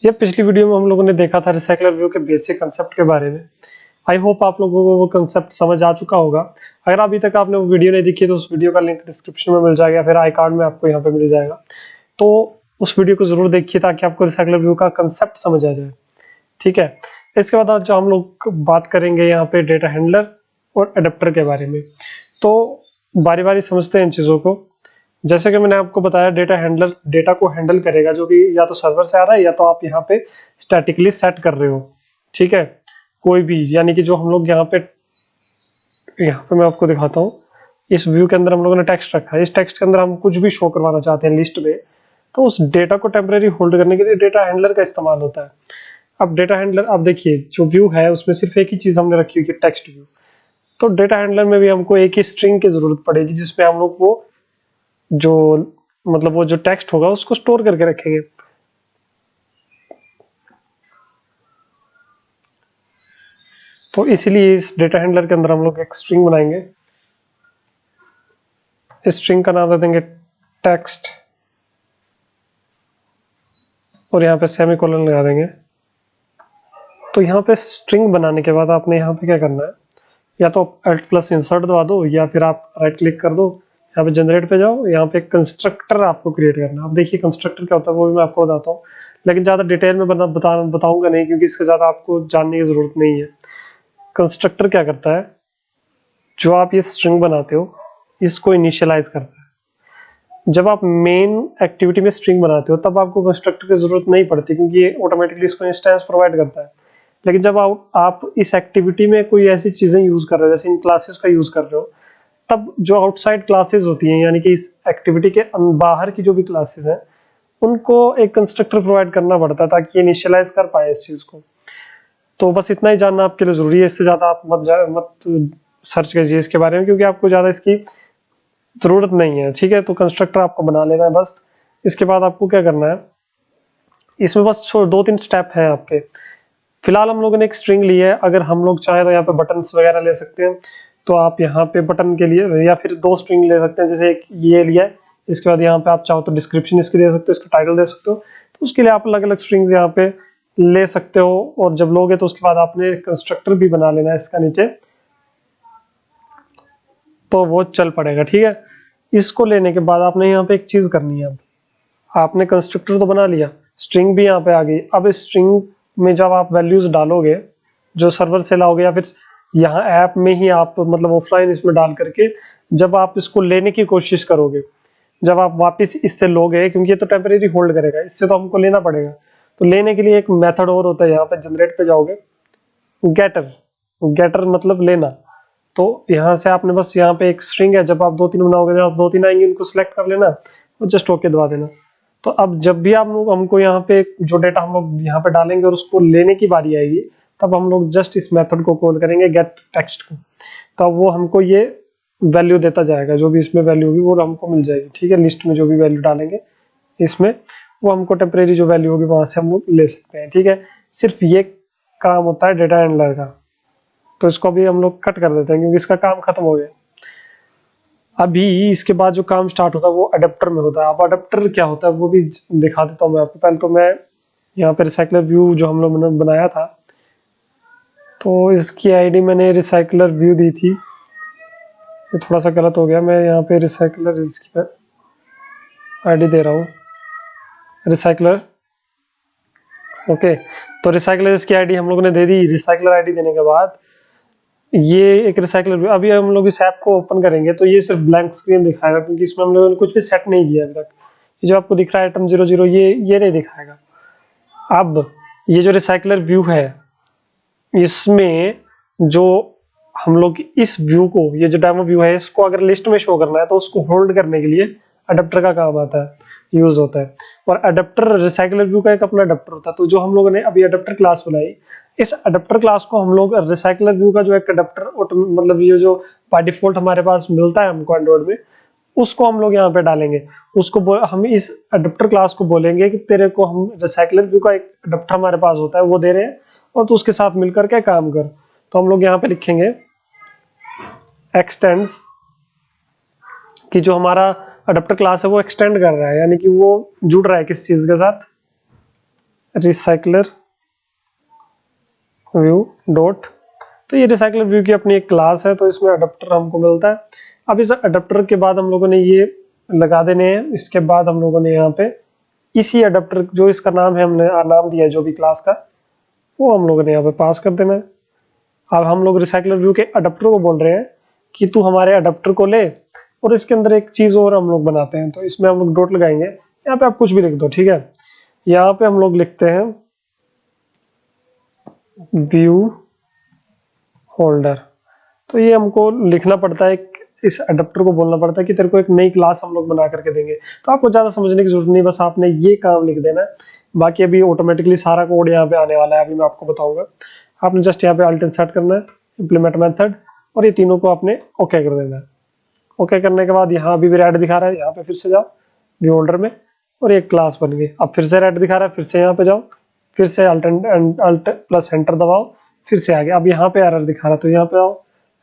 ये पिछली वीडियो में हम लोगों ने देखा था रिसाइकलर व्यू के बेसिक कंसेप्ट के बारे में। आई होप आप लोगों को वो कंसेप्ट समझ आ चुका होगा। अगर अभी तक आपने वो वीडियो नहीं देखी तो उस वीडियो का लिंक डिस्क्रिप्शन में मिल जाएगा, फिर आई कार्ड में आपको यहाँ पे मिल जाएगा। तो उस वीडियो को जरूर देखिए ताकि आपको रिसाइकलर व्यू का कंसेप्ट समझ आ जाए। ठीक है, इसके बाद आज जो हम लोग बात करेंगे यहाँ पे डेटा हैंडलर और अडेप्टर के बारे में। तो बारी बारी समझते हैं इन चीज़ों को। जैसे कि मैंने आपको बताया, डेटा हैंडलर डेटा को हैंडल करेगा जो कि या तो सर्वर से आ रहा है या तो आप यहाँ पे स्टैटिकली सेट कर रहे हो। ठीक है, कोई भी, यानी कि जो हम लोग यहाँ पे मैं आपको दिखाता हूँ। इस व्यू के अंदर हम लोगों ने टेक्स्ट रखा है। इस टेक्स्ट के अंदर हम कुछ भी शो करवाना चाहते हैं लिस्ट में, तो उस डेटा को टेम्परेरी होल्ड करने के लिए डेटा हैंडलर का इस्तेमाल होता है। अब डेटा हैंडलर, अब देखिए जो व्यू है उसमें सिर्फ एक ही चीज हमने रखी हुई है, टेक्स्ट व्यू। तो डेटा हैंडलर में भी हमको एक ही स्ट्रिंग की जरूरत पड़ेगी जिसमें हम लोग वो जो मतलब वो जो टेक्स्ट होगा उसको स्टोर करके रखेंगे। तो इसीलिए इस डेटा हैंडलर के अंदर हम लोग एक स्ट्रिंग बनाएंगे। इस स्ट्रिंग का नाम दे देंगे टेक्स्ट और यहाँ पे सेमीकोलन लगा देंगे। तो यहाँ पे स्ट्रिंग बनाने के बाद आपने यहाँ पे क्या करना है, या तो Alt प्लस इंसर्ट दबा दो या फिर आप राइट क्लिक कर दो, यहाँ पे जनरेट पे जाओ, यहाँ पे कंस्ट्रक्टर आपको क्रिएट करना है। अब देखिए कंस्ट्रक्टर क्या होता है वो भी मैं आपको बताता हूँ, लेकिन ज़्यादा डिटेल में बताऊंगा नहीं क्योंकि इससे ज़्यादा आपको जानने की ज़रूरत नहीं है। कंस्ट्रक्टर क्या करता है, जो आप ये स्ट्रिंग बनाते हो इसको इनिशियलाइज करता है। जब आप मेन एक्टिविटी में स्ट्रिंग बनाते हो तब आपको कंस्ट्रक्टर की जरूरत नहीं पड़ती क्योंकि ये ऑटोमेटिकली इसको इंस्टेंस प्रोवाइड करता है। लेकिन जब आप इस एक्टिविटी में कोई ऐसी चीजें यूज कर रहे हो, जैसे इन क्लासेस का यूज कर रहे हो, तब जो आउटसाइड क्लासेस होती हैं, यानी कि इस एक्टिविटी के बाहर की जो भी क्लासेस हैं, उनको एक कंस्ट्रक्टर प्रोवाइड करना पड़ता है ताकि ये इनिशियलाइज कर पाए इस चीज को। तो बस इतना ही जानना आपके लिए जरूरी है, इससे ज्यादा आप मत सर्च कीजिए इसके बारे में क्योंकि आपको ज्यादा इसकी जरूरत नहीं है। ठीक है, तो कंस्ट्रक्टर आपको बना लेना है बस। इसके बाद आपको क्या करना है, इसमें बस 2-3 स्टेप है आपके। फिलहाल हम लोगों ने एक स्ट्रिंग ली है, अगर हम लोग चाहे तो यहाँ पे बटन्स वगैरह ले सकते हैं। तो आप यहाँ पे बटन के लिए या फिर 2 स्ट्रिंग ले सकते हैं, जैसे एक ये लिया है, इसके बाद यहाँ पे आप चाहो तो डिस्क्रिप्शन इसकी दे सकते हो, इसका टाइटल दे सकते हो। तो उसके लिए आप अलग अलग स्ट्रिंग्स यहाँ पे ले सकते हो। और जब लोगे तो उसके बाद आपने कंस्ट्रक्टर भी बना लेना है इसका नीचे, तो वो चल पड़ेगा। ठीक है, इसको लेने के बाद आपने यहाँ पे एक चीज करनी है। अब आपने कंस्ट्रक्टर तो बना लिया, स्ट्रिंग भी यहाँ पे आ गई। अब इस स्ट्रिंग में जब आप वैल्यूज डालोगे जो सर्वर से लाओगे या फिर यहाँ ऐप में ही आप मतलब ऑफलाइन इसमें डाल करके जब आप इसको लेने की कोशिश करोगे, जब आप वापस इससे लोगे, क्योंकि ये तो टेम्परेरी होल्ड करेगा, इससे तो हमको लेना पड़ेगा। तो लेने के लिए एक मेथड और होता है, यहाँ पे जनरेट पे जाओगे, गेटर। गेटर मतलब लेना। तो यहाँ से आपने बस यहाँ पे एक स्ट्रिंग है, जब आप 2-3 बनाओगे, जब 2-3 आएंगे उनको सिलेक्ट कर लेना और जस्ट ओके दबा देना। तो अब जब भी आप लोग हमको यहाँ पे जो डेटा हम लोग यहाँ पे डालेंगे और उसको लेने की बारी आएगी, तब हम लोग जस्ट इस मेथड को कॉल करेंगे गेट टेक्स्ट को। तब वो हमको ये वैल्यू देता जाएगा, जो भी इसमें वैल्यू होगी वो हमको मिल जाएगी। ठीक है, लिस्ट में जो भी वैल्यू डालेंगे इसमें, वो हमको टेम्परेरी जो वैल्यू होगी वहां से हम लोग ले सकते हैं। ठीक है, सिर्फ ये काम होता है डेटा हैंडलर का। तो इसको अभी हम लोग कट कर देते हैं क्योंकि इसका काम खत्म हो गया। अभी इसके बाद जो काम स्टार्ट होता है वो अडेप्टर में होता है। अब अडेप्टर क्या होता है वो भी दिखा देता हूँ मैं आपको। पहले तो मैं यहाँ पे रिसाइकलर व्यू जो हम लोग ने बनाया था, तो इसकी आईडी मैंने रिसाइकलर व्यू दी थी। ये थोड़ा सा गलत हो गया, मैं यहाँ पे रिसाइकलर इसकी आईडी दे रहा हूँ, रिसाइकलर। ओके, तो रिसाइकलर इसकी आईडी हम लोगों ने दे दी। रिसाइकलर आईडी देने के बाद ये एक रिसाइकलर, अभी हम लोग इस ऐप को ओपन करेंगे तो ये सिर्फ ब्लैंक स्क्रीन दिखाएगा क्योंकि इसमें हम लोगों ने कुछ भी सेट नहीं किया अभी तक। ये जो आपको दिख रहा है आइटम 00, ये नहीं दिखाएगा। अब ये जो रिसाइकलर व्यू है, इसमें जो हम लोग इस व्यू को, ये जो डेमो व्यू है, इसको अगर लिस्ट में शो करना है तो उसको होल्ड करने के लिए अडेप्टर का काम आता है, यूज होता है। और अडेप्टर रिसाइकलर व्यू का एक अपना अडेप्टर होता है। तो जो हम लोगों ने अभी अडेप्टर क्लास बनाई, इस अडेप्टर क्लास को हम लोग रिसाइकलर व्यू का जो एक अडेप्टर मतलब ये जो बाय डिफॉल्ट हमारे पास मिलता है हमको एंड्रॉइड में, उसको हम लोग यहाँ पे डालेंगे। उसको हम इस अडेप्टर क्लास को बोलेंगे कि तेरे को हम रिसाइकलर व्यू का एक अडेप्टर हमारे पास होता है वो दे रहे हैं और तू उसके साथ मिलकर के काम कर। तो हम लोग यहाँ पे लिखेंगे एक्सटेंड्स, कि जो हमारा अडेप्टर क्लास है वो एक्सटेंड कर रहा है, यानी कि वो जुड़ रहा है किस चीज के साथ, रिसाइकलर व्यू डॉट, तो ये रिसाइकलर व्यू की अपनी एक क्लास है, तो इसमें अडेप्टर हमको मिलता है। अब इस अडेप्टर के बाद हम लोगों ने ये लगा देने हैं। इसके बाद हम लोगों ने यहाँ पे इसी अडेप्टर जो इसका नाम है, हमने नाम दिया है जो भी क्लास का, वो हम लोगों ने यहाँ पे पास कर देना है। अब हम लोग रिसाइकलर व्यू के अडेप्टर को बोल रहे हैं कि तू हमारे अडेप्टर को ले और इसके अंदर एक चीज और हम लोग बनाते हैं। तो इसमें हम लोग डॉट लगाएंगे, यहाँ पे आप कुछ भी लिख दो, ठीक है। यहाँ पे हम लोग लिखते हैं व्यू होल्डर। तो ये हमको लिखना पड़ता है, इस अडेप्टर को बोलना पड़ता है कि तेरे को एक नई क्लास हम लोग बना करके देंगे। तो आपको ज्यादा समझने की जरूरत नहीं, बस आपने ये काम लिख देना है। बाकी अभी ऑटोमेटिकली सारा कोड यहाँ पे आने वाला है, अभी मैं आपको बताऊंगा। आपने जस्ट यहाँ पे अल्ट सेट करना है, इंप्लीमेंट मेथड, और ये तीनों को आपने ओके कर देना है। ओके करने के बाद यहाँ अभी भी रेड दिखा रहा है, यहाँ पे फिर से जाओ व्यू होल्डर में और एक क्लास बन गई। अब फिर से रेड दिखा रहा है, फिर से यहाँ पे जाओ, फिर से अल्ट प्लस एंटर दबाओ, फिर से आ गया। अब यहाँ पे एरर दिखा रहा है, तो यहाँ पे आओ,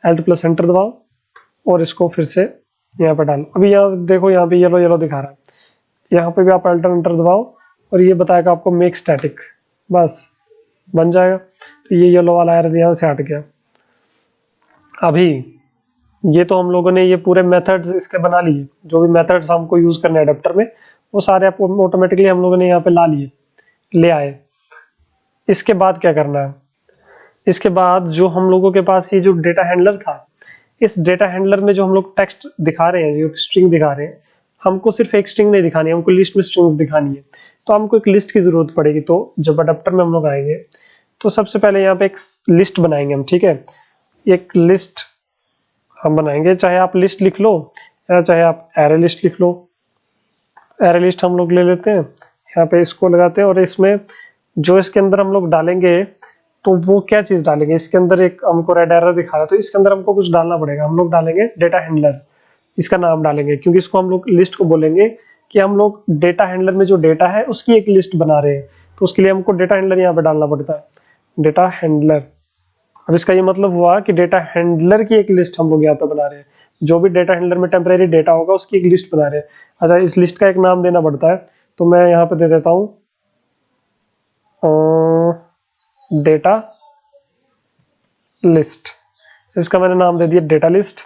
अल्ट प्लस एंटर दबाओ और इसको फिर से यहाँ पे डालो। अभी यहाँ देखो, यहाँ पे येलो येलो दिखा रहा है, यहाँ पे भी आप अल्ट एंटर दबाओ और ये बताएगा आपको मेक स्टैटिक, बस बन जाएगा। तो ये येलो वाला एरर यहाँ से हट गया। अभी ये तो हम लोगों ने ये पूरे मेथड्स इसके बना लिए, जो भी मेथड्स हमको यूज करने हैं अडेप्टर में, वो सारे आपको ऑटोमेटिकली हम लोगों ने यहाँ पे ला लिए, ले आए। इसके बाद क्या करना है, इसके बाद जो हम लोगों के पास ये जो डेटा हैंडलर था, इस डेटा हैंडलर में जो हम लोग टेक्स्ट दिखा रहे हैं, जो स्ट्रिंग दिखा रहे हैं, हमको सिर्फ एक स्ट्रिंग नहीं दिखानी है, हमको लिस्ट में स्ट्रिंग्स दिखानी है। तो हमको एक लिस्ट की जरूरत पड़ेगी। तो जब अडेप्टर में हम लोग आएंगे तो सबसे पहले यहाँ पे एक लिस्ट बनाएंगे हम, ठीक है। एक लिस्ट हम बनाएंगे, चाहे आप लिस्ट लिख लो या चाहे आप एरे लिस्ट लिख लो। एरे लिस्ट हम लोग ले लेते हैं, यहाँ पे इसको लगाते हैं और इसमें जो इसके अंदर हम लोग डालेंगे, तो वो क्या चीज डालेंगे, इसके अंदर एक हमको रेड एरर दिखा रहा है, तो इसके अंदर हमको कुछ डालना पड़ेगा। हम लोग डालेंगे डेटा हैंडलर, इसका नाम डालेंगे, क्योंकि इसको हम लोग लिस्ट को बोलेंगे कि हम लोग डेटा हैंडलर में जो डेटा है उसकी एक लिस्ट बना रहे हैं। तो उसके लिए हमको डेटा हैंडलर यहाँ पे डालना पड़ता है, डेटा हैंडलर। अब इसका ये मतलब हुआ कि डेटा हैंडलर की एक लिस्ट हम लोग यहाँ पे बना रहे हैं। जो भी डेटा हैंडलर में टेम्परेरी डेटा होगा उसकी एक लिस्ट बना रहे हैं। अच्छा, इस लिस्ट का एक नाम देना पड़ता है, तो मैं यहाँ पे दे देता हूँ डेटा लिस्ट। इसका मैंने नाम दे दिया डेटा लिस्ट।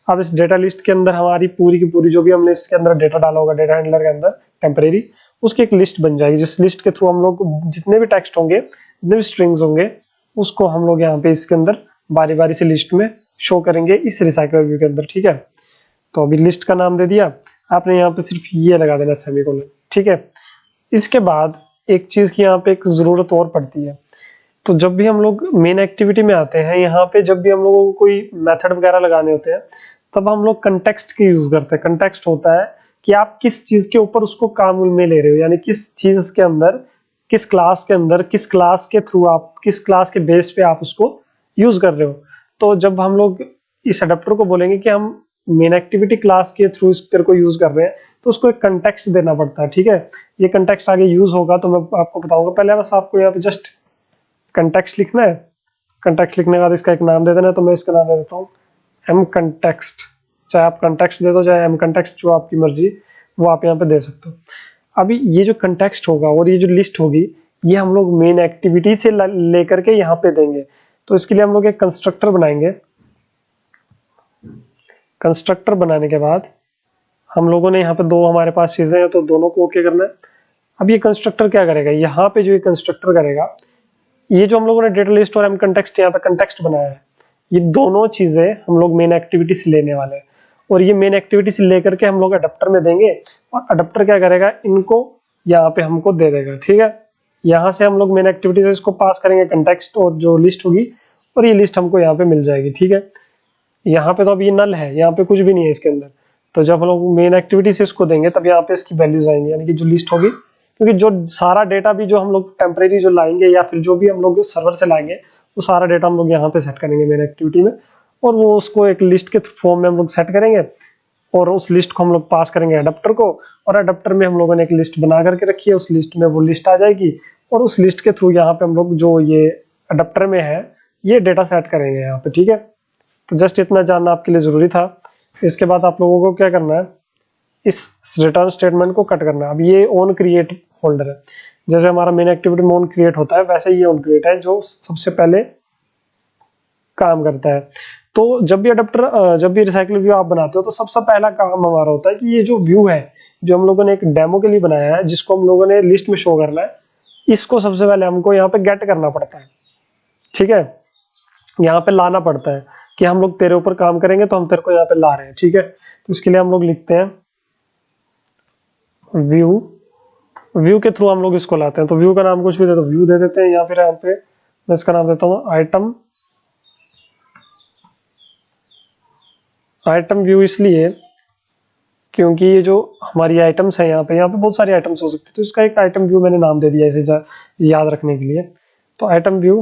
अब इस डेटा लिस्ट के अंदर हमारी पूरी की पूरी जो भी हमने इसके अंदर डेटा डाला होगा डेटा हैंडलर के अंदर टेम्परेरी, उसकी एक लिस्ट बन जाएगी, जिस लिस्ट के थ्रू हम लोग जितने भी टेक्स्ट होंगे, जितने भी स्ट्रिंग्स होंगे, उसको हम लोग यहाँ पे इसके अंदर बारी बारी से लिस्ट में शो करेंगे इस रिसाइकलर व्यू के अंदर, ठीक है। तो अभी लिस्ट का नाम दे दिया, आपने यहाँ पे सिर्फ ये लगा देना सेमीकोलन, ठीक है। इसके बाद एक चीज की यहाँ पे एक जरूरत और पड़ती है। तो जब भी हम लोग मेन एक्टिविटी में आते हैं, यहाँ पे जब भी हम लोगों को कोई मेथड वगैरह लगाने होते हैं, तब हम लोग कंटेक्स्ट के यूज करते हैं। कंटेक्स्ट होता है कि आप किस चीज के ऊपर उसको काम में ले रहे हो, यानी किस चीज के अंदर, किस क्लास के अंदर, किस क्लास के थ्रू आप, किस क्लास के बेस पे आप उसको यूज कर रहे हो। तो जब हम लोग इस अडेप्टर को बोलेंगे कि हम मेन एक्टिविटी क्लास के थ्रू इस तेरे को यूज कर रहे हैं, तो उसको एक कंटेक्स्ट देना पड़ता है, ठीक है। ये कंटेक्स्ट आगे यूज होगा तो मैं आपको बताऊंगा, पहले बस आपको यहाँ पे जस्ट कंटेक्स्ट लिखना है। कंटेक्स्ट लिखने के बाद इसका एक नाम दे देना है, तो मैं इसका नाम दे देता हूँ एम कंटेक्स्ट। चाहे आप कंटेक्स्ट दे दो, चाहे एम कंटेक्स्ट, जो आपकी मर्जी, वो आप यहाँ पे दे सकते हो। अभी ये जो कंटेक्स्ट होगा और ये जो लिस्ट होगी, ये हम लोग मेन एक्टिविटी से लेकर के यहाँ पे देंगे। तो इसके लिए हम लोग एक कंस्ट्रक्टर बनाएंगे। कंस्ट्रक्टर बनाने के बाद हम लोगों ने यहाँ पे दो हमारे पास चीजें हैं, तो दोनों को ओके करना है। अब ये कंस्ट्रक्टर क्या करेगा, यहाँ पे जो ये कंस्ट्रक्टर करेगा, ये जो हम लोगों ने डेटा लिस्ट और एम कंटेक्स्ट यहाँ पे कंटेक्स्ट बनाया है, ये दोनों चीजें हम लोग मेन एक्टिविटी से लेने वाले हैं और ये मेन एक्टिविटी से लेकर के हम लोग अडेप्टर में देंगे और अडेप्टर क्या करेगा, इनको यहाँ पे हमको दे देगा, ठीक है। यहाँ से हम लोग मेन एक्टिविटी से इसको पास करेंगे कंटेक्स्ट और जो लिस्ट होगी, और ये लिस्ट हमको यहाँ पे मिल जाएगी, ठीक है। यहाँ पे तो अब ये नल है, यहाँ पे कुछ भी नहीं है इसके अंदर। तो जब हम लोग मेन एक्टिविटी से इसको देंगे तब यहाँ पे इसकी वैल्यूज आएंगी, यानी कि जो लिस्ट होगी, क्योंकि जो सारा डेटा भी जो हम लोग टेम्परेरी जो लाएंगे या फिर जो भी हम लोग सर्वर से लाएंगे, वो सारा डेटा हम लोग यहाँ पे सेट करेंगे मेन एक्टिविटी में, और वो उसको एक लिस्ट के फॉर्म में हम लोग सेट करेंगे और उस लिस्ट को हम लोग पास करेंगे अडेप्टर को। और अडेप्टर में हम लोगों ने एक लिस्ट बना करके रखी है, उस लिस्ट में वो लिस्ट आ जाएगी और उस लिस्ट के थ्रू यहाँ पे हम लोग जो ये अडेप्टर में है ये डेटा सेट करेंगे यहाँ पे, ठीक है। तो जस्ट इतना जानना आपके लिए जरूरी था। इसके बाद आप लोगों को क्या करना है, इस रिटर्न स्टेटमेंट को कट करना है। अब ये ऑन क्रिएट होल्डर है, जैसे हमारा मेन एक्टिविटी में ऑन क्रिएट होता है, वैसे ये ऑन क्रिएट है जो सबसे पहले काम करता है। तो जब भी अडेप्टर, जब भी रिसाइकल व्यू आप बनाते हो तो सबसे पहला काम हमारा होता है कि ये जो व्यू है जो हम लोगों ने एक डेमो के लिए बनाया है, जिसको हम लोगों ने लिस्ट में शो करना है, इसको सबसे पहले हमको यहाँ पे गेट करना पड़ता है। ठीक है, यहाँ पे लाना पड़ता है कि हम लोग तेरे ऊपर काम करेंगे तो हम तेरे को यहाँ पे ला रहे हैं। ठीक है, तो इसके लिए हम लोग लिखते हैं व्यू, व्यू के थ्रू हम लोग इसको लाते हैं। तो व्यू का नाम कुछ भी दे दो, व्यू दे देते हैं, या फिर यहाँ पे मैं इसका नाम देता हूँ आइटम, आइटम व्यू इसलिए क्योंकि ये जो हमारी आइटम्स है यहाँ पे बहुत सारी आइटम्स हो सकती है, तो इसका एक आइटम व्यू मैंने नाम दे दिया इसे याद रखने के लिए। तो आइटम व्यू,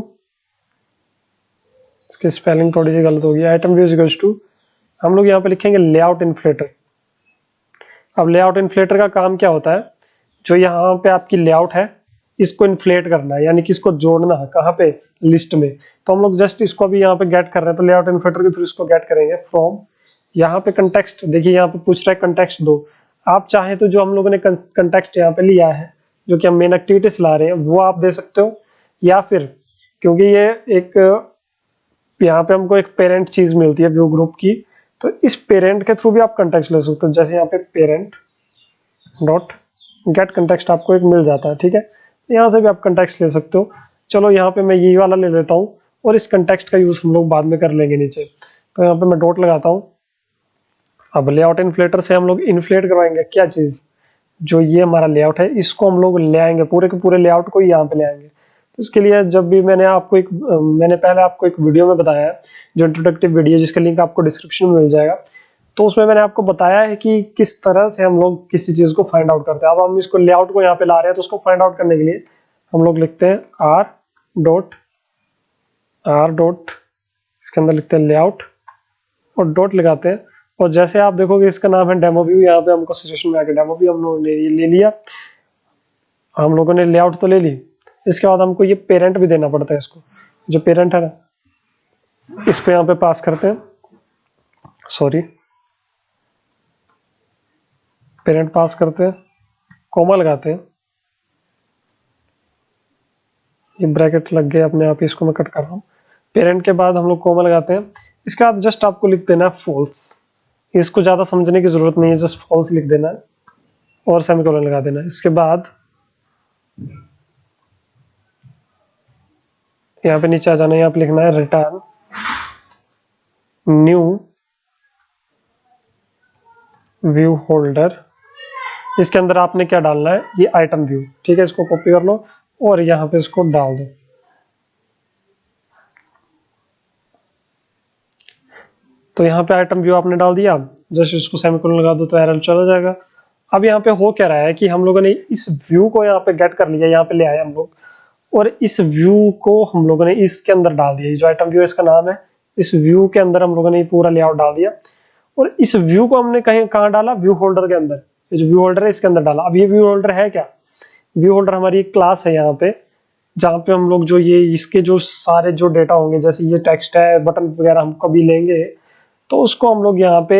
इसकी स्पेलिंग थोड़ी सी गलत होगी, आइटम व्यू इक्वल्स टू हम लोग यहाँ पे लिखेंगे लेआउट इन्फ्लेटर। अब लेआउट इन्फ्लेटर का काम क्या होता है, जो यहाँ पे आपकी लेआउट है इसको इन्फ्लेट करना है, यानी कि इसको जोड़ना है कहाँ पे, लिस्ट में। तो हम लोग जस्ट इसको भी यहाँ पे गेट कर रहे हैं, तो लेआउट इन्फ्लेटर के थ्रू इसको गेट करेंगे फ्रॉम, यहाँ पे कंटेक्स्ट, देखिए यहाँ पे पूछ रहा है कंटेक्स्ट दो। आप चाहे तो जो हम लोगों ने कंटेक्स्ट यहाँ पे लिया है जो कि हम मेन एक्टिविटीज ला रहे हैं वो आप दे सकते हो, या फिर क्योंकि ये एक यहाँ पे हमको एक पेरेंट चीज मिलती है व्यू ग्रुप की, तो इस पेरेंट के थ्रू भी आप कंटेक्स्ट ले सकते हो। जैसे यहाँ पे पेरेंट डॉट गेट कंटेक्स्ट आपको एक मिल जाता है। ठीक है, यहाँ से भी आप कंटेक्स्ट ले सकते हो। चलो यहाँ पे मैं ये वाला ले लेता हूँ और इस कंटेक्स्ट का यूज हम लोग बाद में कर लेंगे नीचे। तो यहाँ पे मैं डॉट लगाता हूँ। अब लेआउट इन्फ्लेटर से हम लोग इन्फ्लेट करवाएंगे क्या चीज, जो ये हमारा लेआउट है इसको हम लोग ले आएंगे, पूरे के पूरे लेआउट को यहाँ पे ले आएंगे। तो इसके लिए जब भी मैंने पहले आपको एक वीडियो में बताया है, जो इंट्रोडक्टिव वीडियो जिसका लिंक आपको डिस्क्रिप्शन में मिल जाएगा, तो उसमें मैंने आपको बताया है कि किस तरह से हम लोग किसी चीज को फाइंड आउट करते हैं। अब हम इसको लेआउट को यहाँ पे ला रहे हैं, तो उसको फाइंड आउट करने के लिए हम लोग लिखते हैं आर डॉट इसके अंदर लिखते हैं लेआउट और डॉट लगाते हैं। और जैसे आप देखोगे इसका नाम है डेमो व्यू, यहाँ पे हमको सजेशन में आके डेमो व्यू हम लोगों ने ले लिया, हम लोगों ने लेआउट तो ले ली। इसके बाद हमको ये पेरेंट भी देना पड़ता है, इसको जो पेरेंट है ना इसको यहाँ पे पास करते हैं, सॉरी पेरेंट पास करते हैं, कोमा लगाते हैं, ये ब्रैकेट लग गए अपने आप ही, इसको मैं कट कर रहा हूँ। पेरेंट के बाद हम लोग कोमा लगाते हैं। इसके बाद जस्ट आपको लिख देना है फॉल्स, इसको ज्यादा समझने की जरूरत नहीं है, जस्ट फॉल्स लिख देना है और सेमीकोलन लगा देना है। इसके बाद यहाँ पे नीचे आ जाना है, यहाँ पे लिखना है रिटर्न न्यू व्यू होल्डर। इसके अंदर आपने क्या डालना है, ये आइटम व्यू। ठीक है, इसको कॉपी कर लो और यहाँ पे इसको डाल दो। तो यहाँ पे आइटम व्यू आपने डाल दिया, जस्ट इसको सेमीकोलन लगा दो तो एरर चला जाएगा। अब यहाँ पे हो क्या रहा है कि हम लोगों ने इस व्यू को यहाँ पे गेट कर लिया, यहाँ पे ले आए हम लोग, और इस व्यू को हम लोगों ने इसके अंदर डाल दिया। जो आइटम व्यू इसका नाम है, इस व्यू के अंदर हम लोगों ने पूरा लेआउट डाल दिया, और इस व्यू को हमने कहाँ डाला, व्यू होल्डर के अंदर। ये जो व्यू होल्डर है इसके अंदर डाला। अब ये व्यू होल्डर है क्या, व्यू होल्डर हमारी एक क्लास है यहाँ पे, जहाँ पे हम लोग जो ये इसके जो सारे जो डेटा होंगे, जैसे ये टेक्स्ट है, बटन वगैरह हम कभी लेंगे तो उसको हम लोग यहाँ पे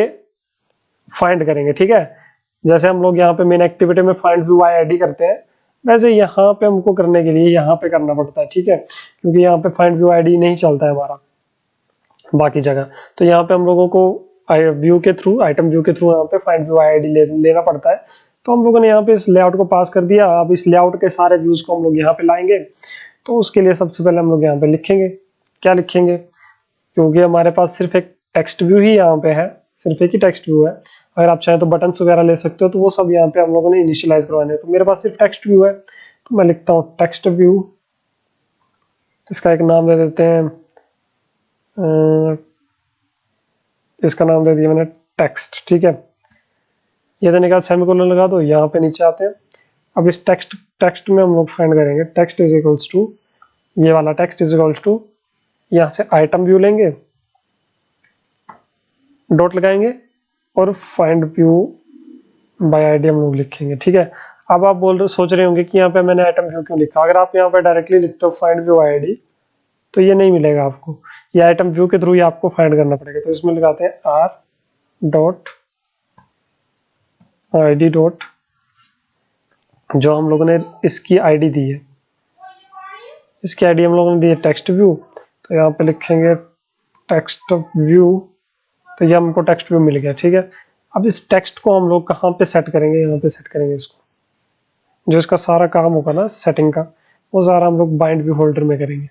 फाइंड करेंगे। ठीक है, जैसे हम लोग यहाँ पे मेन एक्टिविटी में फाइंड व्यू आईडी करते हैं, वैसे यहाँ पे हमको करने के लिए यहाँ पे करना पड़ता है। ठीक है, क्योंकि यहाँ पे फाइंड व्यू आईडी नहीं चलता है हमारा बाकी जगह, तो यहाँ पे हम लोगों को व्यू के थ्रू, आइटम व्यू के थ्रू यहाँ पे फाइंड व्यू आईडी लेना पड़ता है। तो हम लोगों ने यहाँ पे इस लेआउट को पास कर दिया। अब इस लेआउट के सारे व्यूज को हम लोग यहाँ पे लाएंगे, तो उसके लिए सबसे पहले हम लोग यहाँ पे लिखेंगे, क्या लिखेंगे, क्योंकि हमारे पास सिर्फ एक टेक्स्ट व्यू ही यहाँ पे है, सिर्फ एक ही टेक्स्ट व्यू है। अगर आप चाहें तो बटन्स वगैरह ले सकते हो, तो वो सब यहाँ पे हम लोगों ने इनिशियलाइज करवाने हैं। तो मेरे पास सिर्फ टेक्स्ट व्यू है, तो मैं लिखता हूँ टेक्स्ट व्यू, इसका एक नाम दे देते हैं, इसका नाम दे दिया मैंने टेक्स्ट। ठीक है, ये देने के बाद सेमीकोलन लगा दो, यहाँ पे नीचे आते हैं। अब इस टेक्स्ट में हम लोग फाइंड करेंगे टेक्स्ट इज इक्वल्स टू, ये वाला टेक्स्ट इज इक्वल्स टू, यहाँ से आइटम व्यू लेंगे, डॉट लगाएंगे और फाइंड व्यू बाय आईडी हम लोग लिखेंगे। ठीक है, अब आप सोच रहे होंगे कि यहाँ पे मैंने आइटम व्यू क्यों लिखा। अगर आप यहाँ पे डायरेक्टली लिखते हो फाइंड व्यू आईडी तो ये नहीं मिलेगा आपको, ये आइटम व्यू के थ्रू ही आपको फाइंड करना पड़ेगा। तो इसमें लगाते हैं आर डॉट आईडी डॉट जो हम लोगों ने इसकी आईडी दी है, इसकी आईडी हम लोगों ने दी है टेक्स्ट व्यू, तो यहाँ पे लिखेंगे टेक्स्ट व्यू, तो ये हमको टेक्स्ट व्यू मिल गया। ठीक है, अब इस टेक्स्ट को हम लोग कहाँ पे सेट करेंगे, यहाँ पे सेट करेंगे इसको, जो इसका सारा काम होगा ना सेटिंग का, वो सारा हम लोग बाइंड व्यू होल्डर में करेंगे।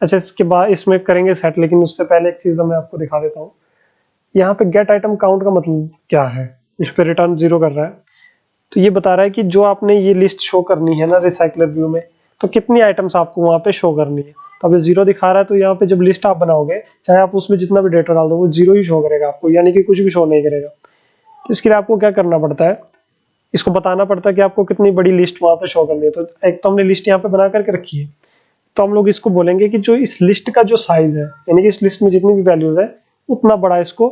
अच्छा, इसके बाद इसमें करेंगे सेट, लेकिन उससे पहले एक चीज़ मैं आपको दिखा देता हूँ। यहाँ पे गेट आइटम काउंट का मतलब क्या है, इस पे रिटर्न 0 कर रहा है, तो ये बता रहा है कि जो आपने ये लिस्ट शो करनी है ना रिसाइकलर व्यू में, तो कितनी आइटम्स आपको वहाँ पे शो करनी है। तो अभी 0 दिखा रहा है, तो यहाँ पे जब लिस्ट आप बनाओगे, चाहे आप उसमें जितना भी डेटा डाल दो, वो 0 ही शो करेगा आपको, यानी कि कुछ भी शो नहीं करेगा। तो इसके लिए आपको क्या करना पड़ता है, इसको बताना पड़ता है कि आपको कितनी बड़ी लिस्ट वहाँ पे शो करनी है। तो एक तो हमने लिस्ट यहाँ पे बना करके रखी है, तो हम लोग इसको बोलेंगे कि जो इस लिस्ट का जो साइज है, यानी कि इस लिस्ट में जितनी भी वैल्यूज है, उतना बड़ा इसको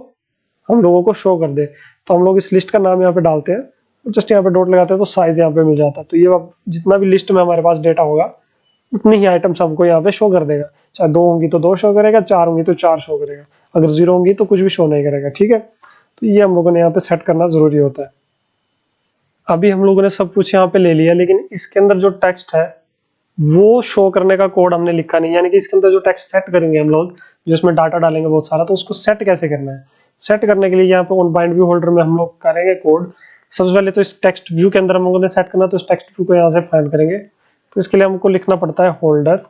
हम लोगों को शो कर दे। तो हम लोग इस लिस्ट का नाम यहाँ पे डालते हैं, जस्ट यहाँ पे डॉट लगाते हैं, तो साइज यहाँ पे मिल जाता है। तो ये जितना भी लिस्ट में हमारे पास डेटा होगा, उतनी ही आइटम्स हमको यहाँ पे शो कर देगा। चाहे 2 होंगी तो 2 शो करेगा, 4 होंगी तो 4 शो करेगा, अगर 0 होंगी तो कुछ भी शो नहीं करेगा। ठीक है, तो ये हम लोगों ने यहाँ पे सेट करना जरूरी होता है। अभी हम लोगों ने सब कुछ यहाँ पे ले लिया, लेकिन इसके अंदर जो टेक्स्ट है वो शो करने का कोड हमने लिखा नहीं, यानी कि इसके अंदर जो टेक्स्ट सेट करेंगे हम लोग, जिसमें डाटा डालेंगे बहुत सारा, तो उसको सेट कैसे करना है। सेट करने के लिए यहाँ पे ऑन बाइंड व्यू होल्डर में हम लोग करेंगे कोड। सबसे पहले तो इस टेक्स्ट व्यू के अंदर हम लोगों ने सेट करना, तो इस टेक्स्ट व्यू को यहाँ से फाइंड करेंगे। तो इसके लिए हमको लिखना पड़ता है होल्डर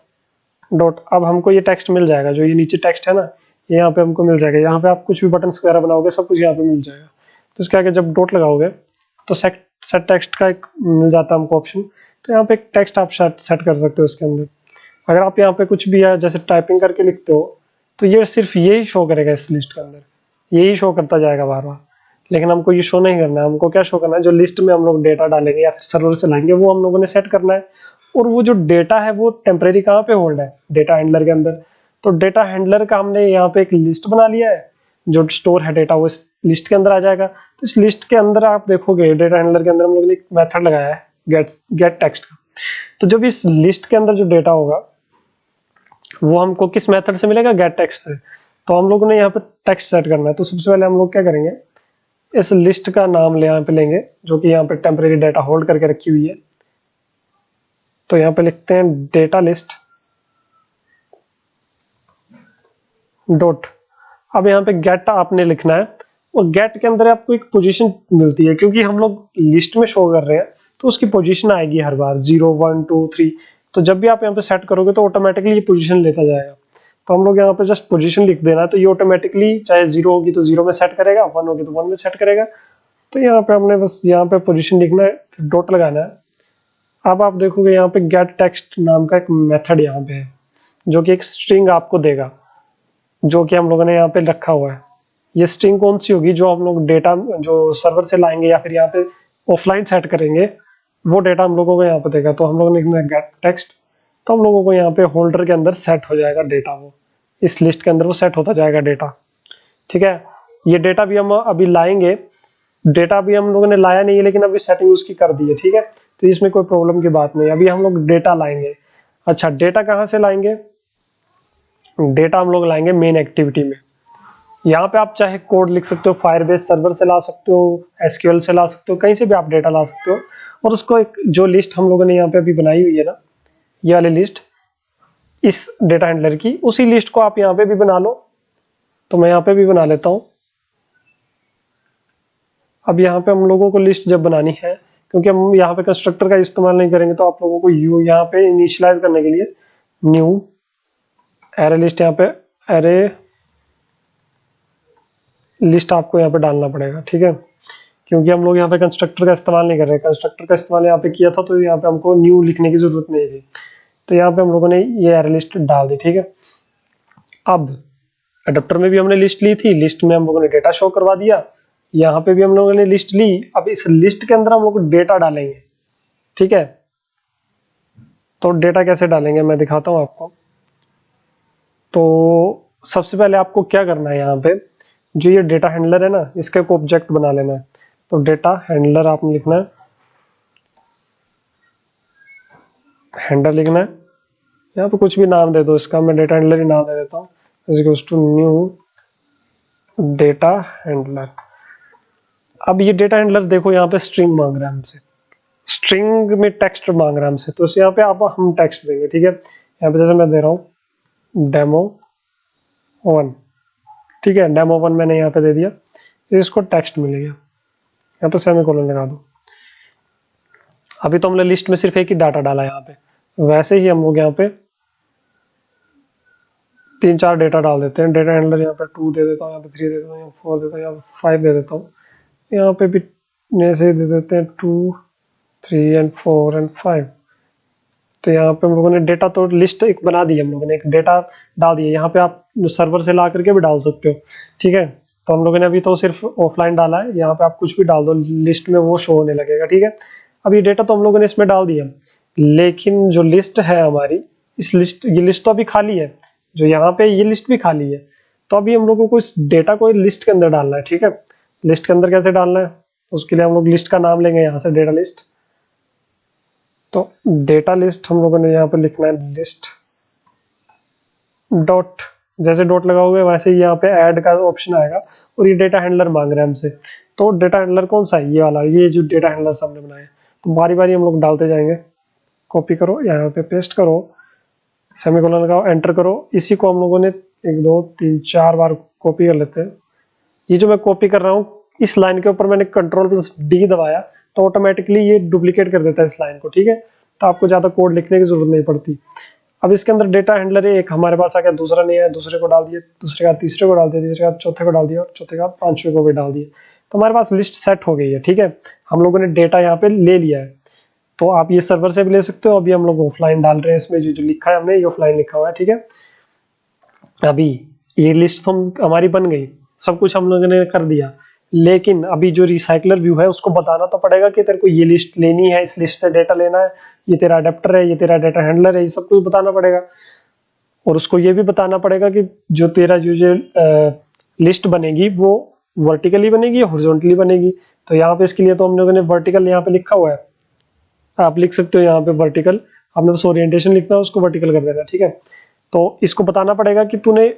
डॉट, अब हमको ये टेक्स्ट मिल जाएगा, जो ये नीचे टेक्स्ट है ना, ये यहाँ पे हमको मिल जाएगा। यहाँ पे आप कुछ भी बटन वगैरह बनाओगे, सब कुछ यहाँ पे मिल जाएगा। तो इसके आगे जब डॉट लगाओगे, तो सेट टेक्स्ट का एक मिल जाता है हमको ऑप्शन, तो यहाँ पे एक टेक्स्ट आप सेट कर सकते हो इसके अंदर। अगर आप यहाँ पे कुछ भी है जैसे टाइपिंग करके लिखते हो, तो ये सिर्फ यही शो करेगा इस लिस्ट के अंदर, यही शो करता जाएगा बार बार। लेकिन हमको ये शो नहीं करना है, हमको क्या शो करना है, जो लिस्ट में हम लोग डेटा डालेंगे या फिर सर्वर से लाएंगे, वो हम लोगों ने सेट करना है। और वो जो डेटा है वो टेम्परेरी कहाँ पे होल्ड है, डेटा हैंडलर के अंदर। तो डेटा हैंडलर का हमने यहाँ पे एक लिस्ट बना लिया है, जो स्टोर है डेटा वो इस लिस्ट के अंदर आ जाएगा। तो इस लिस्ट के अंदर आप देखोगे डेटा हैंडलर के अंदर हम लोग ने एक मेथड लगाया है गेट टेक्स्ट का। तो जब इस लिस्ट के अंदर जो डेटा होगा वो हमको किस मेथड से मिलेगा, गेट टेक्स्ट से। तो हम लोगों ने यहाँ पे टेक्स्ट सेट करना है। तो सबसे पहले हम लोग क्या करेंगे, इस लिस्ट का नाम यहाँ पे लेंगे, जो कि यहाँ पे टेम्परेरी डेटा होल्ड करके रखी हुई है। तो यहाँ पे लिखते हैं डेटा लिस्ट डॉट, अब यहाँ पे गेट आपने लिखना है, और गेट के अंदर आपको एक पोजीशन मिलती है, क्योंकि हम लोग लिस्ट में शो कर रहे हैं तो उसकी पोजीशन आएगी हर बार 0 1 2 3। तो जब भी आप यहाँ पे सेट करोगे तो ऑटोमेटिकली ये पोजीशन लेता जाएगा। तो हम लोग यहाँ पे जस्ट पोजीशन लिख देना है, तो ये ऑटोमेटिकली चाहे 0 होगी तो 0 में सेट करेगा, 1 होगी तो 1 में सेट करेगा। तो यहाँ पे हमने बस यहाँ पे पोजीशन लिखना है, फिर डॉट लगाना है। अब आप देखोगे यहाँ पे गेट टेक्स्ट नाम का एक मेथड यहाँ पे है, जो कि एक स्ट्रिंग आपको देगा, जो कि हम लोगों ने यहाँ पे रखा हुआ है। ये स्ट्रिंग कौन सी होगी, जो हम लोग डेटा जो सर्वर से लाएंगे या फिर यहाँ पे ऑफलाइन सेट करेंगे, वो डेटा हम लोगों को यहाँ पे देगा। तो हम लोगों ने लिखना है गेट टेक्स्ट, तो हम लोगों को यहाँ पे होल्डर के अंदर सेट हो जाएगा डेटा, वो इस लिस्ट के अंदर वो सेट होता जाएगा डेटा। ठीक है, ये डेटा भी हम अभी लाएंगे, डेटा भी हम लोगों ने लाया नहीं है, लेकिन अभी सेटिंग उसकी कर दी है। ठीक है, तो इसमें कोई प्रॉब्लम की बात नहीं, अभी हम लोग डेटा लाएंगे। अच्छा, डेटा कहाँ से लाएंगे, डेटा हम लोग लाएंगे मेन एक्टिविटी में। यहाँ पे आप चाहे कोड लिख सकते हो, फायरबेस सर्वर से ला सकते हो, एसक्यूएल से ला सकते हो, कहीं से भी आप डेटा ला सकते हो। और उसको एक जो लिस्ट हम लोगों ने यहाँ पे अभी बनाई हुई है ना, ये वाली लिस्ट इस डेटा हैंडलर की, उसी लिस्ट को आप यहाँ पे भी बना लो। तो मैं यहाँ पे भी बना लेता हूँ। अब यहाँ पे हम लोगों को लिस्ट जब बनानी है, क्योंकि हम यहाँ पे कंस्ट्रक्टर का इस्तेमाल नहीं करेंगे, तो आप लोगों को यू यहाँ पे इनिशियलाइज करने के लिए न्यू एरे लिस्ट, यहाँ पे एरे लिस्ट आपको यहाँ पे डालना पड़ेगा। ठीक है, क्योंकि हम लोग यहाँ पे कंस्ट्रक्टर का इस्तेमाल नहीं कर रहे, कंस्ट्रक्टर का इस्तेमाल यहाँ पे किया था, तो यहाँ पे हमको न्यू लिखने की जरूरत नहीं थी। तो यहाँ पे हम लोगों ने ये एरे लिस्ट डाल दी। ठीक है, अब अडोप्टर में भी हमने लिस्ट ली थी, लिस्ट में हम लोगों ने डेटा शो करवा दिया, यहाँ पे भी हम लोगों ने लिस्ट ली। अब इस लिस्ट के अंदर हम लोग डेटा डालेंगे। ठीक है, तो डेटा कैसे डालेंगे मैं दिखाता हूँ आपको। तो सबसे पहले आपको क्या करना है, यहाँ पे जो ये डेटा हैंडलर है ना, इसका एक ऑब्जेक्ट बना लेना है। तो डेटा हैंडलर आपने लिखना है, हैंडलर लिखना है, यहाँ पे कुछ भी नाम दे दो इसका, मैं डेटा हैंडलर ही नाम दे देता हूँ, equals to new data handler. अब ये डेटा हैंडलर देखो यहाँ पे स्ट्रिंग मांग रहा है हमसे, स्ट्रिंग में टेक्स्ट मांग रहा है हमसे, तो इस यहाँ पे आप हम टेक्स्ट देंगे, ठीक है। यहाँ पे जैसे मैं दे रहा हूँ demo1, ठीक है, demo1 मैंने यहाँ पे दे दिया, तो इसको टेक्स्ट मिलेगा, यहाँ पे सेमीकोलन लगा दो। अभी तो हमने लिस्ट में सिर्फ एक ही डाटा डाला यहाँ पे, वैसे ही हम लोग यहाँ पे 3-4 डेटा डाल देते हैं। डेटा हैंडलर यहाँ पे 2 दे देता हूँ, यहाँ पे 3 दे देता हूँ, यहाँ 4 देता हूँ, यहाँ 5 दे देता हूँ, यहाँ पे भी ऐसे दे देते हैं 2, 3 एंड 4 एंड 5। तो यहाँ पे हम लोगों ने डेटा तो लिस्ट एक बना दी, हम लोगों ने एक डेटा डाल दिया। यहाँ पे आप सर्वर से ला करके भी डाल सकते हो, ठीक है। तो हम लोगों ने अभी तो सिर्फ ऑफलाइन डाला है, यहाँ पे आप कुछ भी डाल दो लिस्ट में, वो शो होने लगेगा, ठीक है। अब ये डेटा तो हम लोगों ने इसमें डाल दिया, लेकिन जो लिस्ट है हमारी, इस लिस्ट, ये लिस्ट तो अभी खाली है, जो यहाँ पे ये लिस्ट भी खाली है। तो अभी हम लोगों को इस डेटा को लिस्ट के अंदर डालना है, ठीक है। लिस्ट के अंदर कैसे डालना है, उसके लिए हम लोग लिस्ट का नाम लेंगे यहाँ से, डेटा लिस्ट। तो डेटा लिस्ट हम लोगों ने यहाँ पे लिखना है लिस्ट डॉट, जैसे डॉट लगाओगे वैसे ही यहाँ पे ऐड का ऑप्शन आएगा, और ये डेटा हैंडलर मांग रहा है हमसे। तो डेटा हैंडलर कौन सा है, ये वाला, ये जो डेटा हैंडलर हमने बनाया है। तो बारी बारी हम लोग डालते जाएंगे, कॉपी करो, यहाँ पे पेस्ट करो, सेमीकोलन लगाओ, एंटर करो। इसी को हम लोगों ने 1 2 3 4 बार कॉपी कर लेते हैं। ये जो मैं कॉपी कर रहा हूँ, इस लाइन के ऊपर मैंने Ctrl+D दबाया तो ऑटोमेटिकली ये डुप्लीकेट कर देता है इस लाइन को, ठीक है। तो आपको ज्यादा कोड लिखने की जरूरत नहीं पड़ती। अब इसके अंदर डेटा हैंडलर एक हमारे पास आ गया, दूसरा नहीं है, दूसरे को डाल दिए, दूसरे का तीसरे को डाल दिया, तीसरे का चौथे को डाल दिया, और चौथे का पांचवे को भी डाल दिया। तो हमारे पास लिस्ट सेट हो गई है, ठीक है। हम लोगों ने डेटा यहाँ पे ले लिया है। तो आप ये सर्वर से भी ले सकते हो। अभी हम लोग ऑफलाइन डाल रहे हैं, इसमें जो लिखा है हमने, ये ऑफलाइन लिखा हुआ है, ठीक है। अभी ये लिस्ट तो हमारी बन गई, सब कुछ हम लोगों ने कर दिया, लेकिन अभी जो रिसाइकलर व्यू है उसको बताना तो पड़ेगा कि तेरे को ये लिस्ट लेनी है, इस लिस्ट से डेटा लेना है, ये तेरा अडेप्टर है, ये तेरा डेटा हैंडलर है, ये सब कुछ बताना पड़ेगा। और उसको ये भी बताना पड़ेगा कि जो तेरा जो लिस्ट बनेगी वो वर्टिकली बनेगी या हॉरिजॉन्टली बनेगी। तो यहाँ पे इसके लिए तो हम लोगों ने वर्टिकल यहाँ पे लिखा हुआ है, आप लिख सकते हो यहाँ पे वर्टिकल, आपने बस ओरिएंटेशन लिखना है, उसको वर्टिकल कर देना, ठीक है। तो इसको बताना पड़ेगा कि तूने,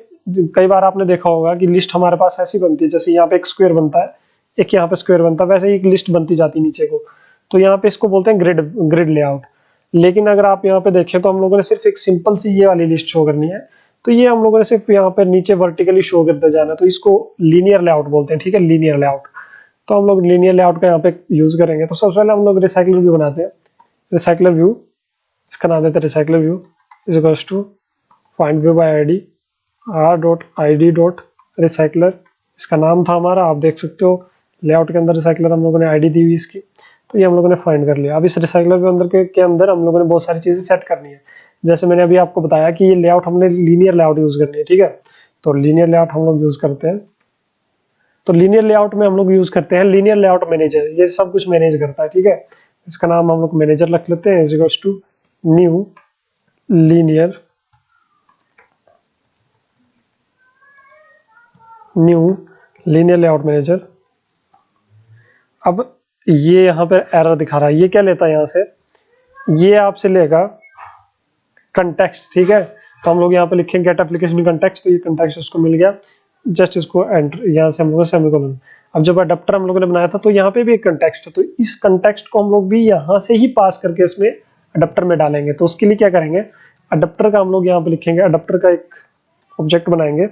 कई बार आपने देखा होगा कि लिस्ट हमारे पास ऐसी बनती है, जैसे यहाँ पे एक स्क्वायर बनता है, एक यहाँ पे स्क्वायर बनता है, वैसे ही एक लिस्ट बनती जाती है नीचे को। तो यहाँ पे इसको बोलते हैं ग्रिड लेआउट। लेकिन अगर आप यहाँ पे देखें तो हम लोगों ने सिर्फ एक सिंपल सी ये वाली लिस्ट शो करनी है, तो ये हम लोगों ने सिर्फ यहाँ पे नीचे वर्टिकली शो करते जाना है, तो इसको लीनियर लेआउट बोलते हैं, ठीक है, लीनियर लेआउट। तो हम लोग लीनियर लेआउट का यहाँ पे यूज करेंगे। तो सबसे पहले हम लोग रिसाइकलर व्यू बनाते हैं, रिसाइकलर व्यू, इसका नाम देते हैं recycler view is equals to find view by ID r.id.recycler, इसका नाम था हमारा, आप देख सकते हो लेआउट के अंदर रिसाइकलर हम लोगों ने आईडी दी हुई इसकी। तो ये हम लोगों ने फाइंड कर लिया। अब इस रिसाइकलर के अंदर हम लोगों ने बहुत सारी चीजें सेट करनी है। जैसे मैंने अभी आपको बताया कि ये लेआउट हमने लीनियर लेआउट यूज करनी है, ठीक है। तो लीनियर लेआउट हम लोग यूज करते हैं। तो लीनियर लेआउट में हम लोग यूज करते हैं लीनियर लेआउट मैनेजर, ये सब कुछ मैनेज करता है, ठीक है। इसका नाम हम लोग मैनेजर रख लेते हैं, is equals to new linear layout manager. अब ये यहाँ पे एरर दिखा रहा है, ये क्या लेता है यहाँ से, ये आपसे लेगा कंटेक्स्ट, ठीक है। तो हम लोग यहाँ पे लिखेंगे गेट एप्लीकेशन कंटेक्स्ट, तो ये कंटेक्स्ट उसको मिल गया, जस्ट इसको एंटर, यहाँ से हम लोग सेमीकोलन। अब जब अडेप्टर हम लोगों ने बनाया था तो यहाँ पे भी एक कंटेक्स्ट है, तो इस कंटेक्स्ट को हम लोग भी यहाँ से ही पास करके इसमें अडेप्टर में डालेंगे। तो उसके लिए क्या करेंगे, अडेप्टर का हम लोग यहाँ पे लिखेंगे, अडेप्टर का एक ऑब्जेक्ट बनाएंगे,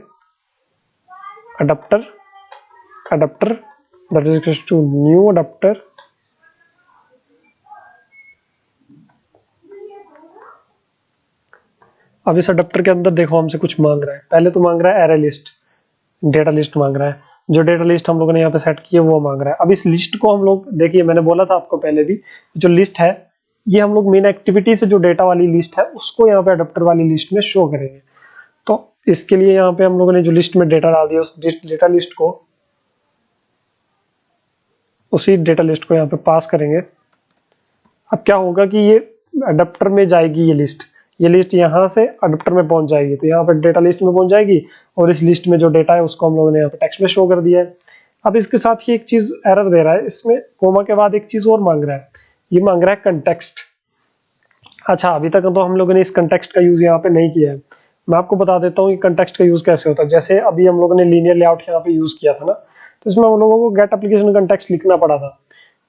adapter that is equals to new adapter. अब इस अडेप्टर के अंदर देखो हमसे कुछ मांग रहा है, पहले तो मांग रहा है एरे लिस्ट, डेटा लिस्ट मांग रहा है, जो डेटा लिस्ट हम लोगों ने यहाँ पे सेट की है वो मांग रहा है। अब इस लिस्ट को हम लोग, देखिए मैंने बोला था आपको पहले भी, जो लिस्ट है ये हम लोग मेन एक्टिविटी से जो डेटा वाली लिस्ट है उसको यहाँ पे अडेप्टर वाली लिस्ट में शो करेंगे। तो इसके लिए यहाँ पे हम लोगों ने जो लिस्ट में डेटा डाल दिया, उस डेटा लिस्ट को, उसी डेटा लिस्ट को यहाँ पे पास करेंगे। अब क्या होगा कि ये अडेप्टर में जाएगी, ये लिस्ट यहाँ से अडेप्टर में पहुंच जाएगी, तो यहाँ पे डेटा लिस्ट में पहुंच जाएगी, और इस लिस्ट में जो डेटा है उसको हम लोगों ने यहाँ पे टेक्स्ट में शो कर दिया है। अब इसके साथ ही एक चीज एरर दे रहा है, इसमें कोमा के बाद एक चीज और मांग रहा है, ये मांग रहा है कंटेक्स्ट। अच्छा, अभी तक तो हम लोगों ने इस कंटेक्स्ट का यूज यहाँ पे नहीं किया है, मैं आपको बता देता हूँ कि कंटेक्स्ट का यूज कैसे होता है। जैसे अभी हम लोगों ने लीनियर लेआउट यहाँ पे यूज किया था ना, तो इसमें हम लोगों को गेट एप्लीकेशन कंटेक्स्ट लिखना पड़ा था,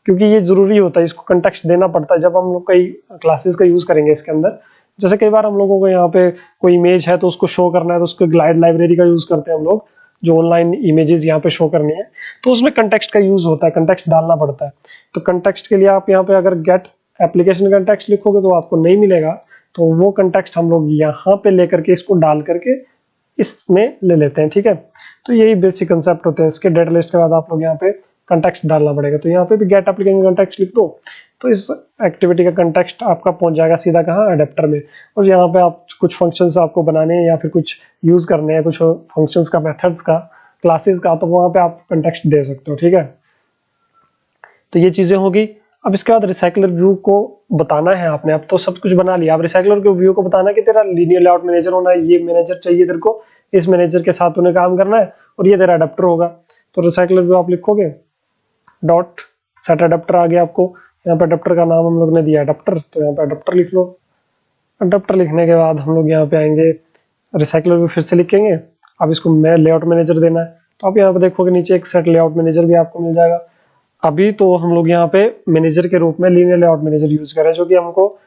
क्योंकि ये जरूरी होता है, इसको कंटेक्स्ट देना पड़ता है जब हम लोग कई क्लासेस का यूज करेंगे इसके अंदर। जैसे कई बार हम लोगों को यहाँ पे कोई इमेज है तो उसको शो करना है, तो उसको ग्लाइड लाइब्रेरी का यूज करते हैं हम लोग, जो ऑनलाइन इमेजेस यहाँ पे शो करनी है, तो उसमें कंटेक्स्ट का यूज होता है, कंटेक्स्ट डालना पड़ता है। तो कंटेक्स्ट के लिए आप यहाँ पे अगर गेट एप्लीकेशन कंटेक्स्ट लिखोगे तो आपको नहीं मिलेगा, तो वो कंटेक्स्ट हम लोग यहाँ पे लेकर के इसको डाल करके इसमें ले लेते हैं, ठीक है। तो यही बेसिक कंसेप्ट होते हैं इसके। डेटा लिस्ट के बाद आप लोग यहाँ पे कंटेक्स्ट डालना पड़ेगा, तो यहाँ पे भी गेट एप्लीकेशन कंटेक्स्ट लिख दो, तो इस एक्टिविटी का कंटेक्स्ट आपका पहुंच जाएगा सीधा कहाँ, अडेप्टर में। और यहाँ पे आप कुछ फंक्शंस आपको बनाने हैं या फिर कुछ यूज करने हैं, कुछ फंक्शंस का, मेथड्स का, क्लासेस का, तो वहां पे आप कंटेक्स्ट दे सकते हो, ठीक है। तो ये चीजें होगी। अब इसके बाद रिसाइकलर व्यू को बताना है आपने। अब तो सब कुछ बना लिया, अब रिसाइकलर के व्यू को बताना कि तेरा लीनियर लेआउट मैनेजर होना है, ये मैनेजर चाहिए तेरे को, इस मैनेजर के साथ उन्हें काम करना है, और ये तेरा अडेप्टर होगा। तो रिसाइकलर व्यू आप लिखोगे, डॉट सेट अडेप्टर आ गया आपको। यहाँ पे अडेप्टर का नाम हम लोग ने दिया अडेप्टर, तो यहाँ पे अडेप्टर लिख लो। अडेप्टर लिखने के बाद हम लोग यहाँ पे आएंगे, रिसाइकलर व्यू फिर से लिखेंगे। अब इसको मैं लेआउट मैनेजर देना है, तो आप यहाँ पे देखोगे नीचे एक सेट लेआउट मैनेजर भी आपको मिल जाएगा। अभी तो हम लोग यहाँ पे मैनेजर के रूप में लीनियर लेआउट मैनेजर यूज कर रहे हैं, जो कि हमको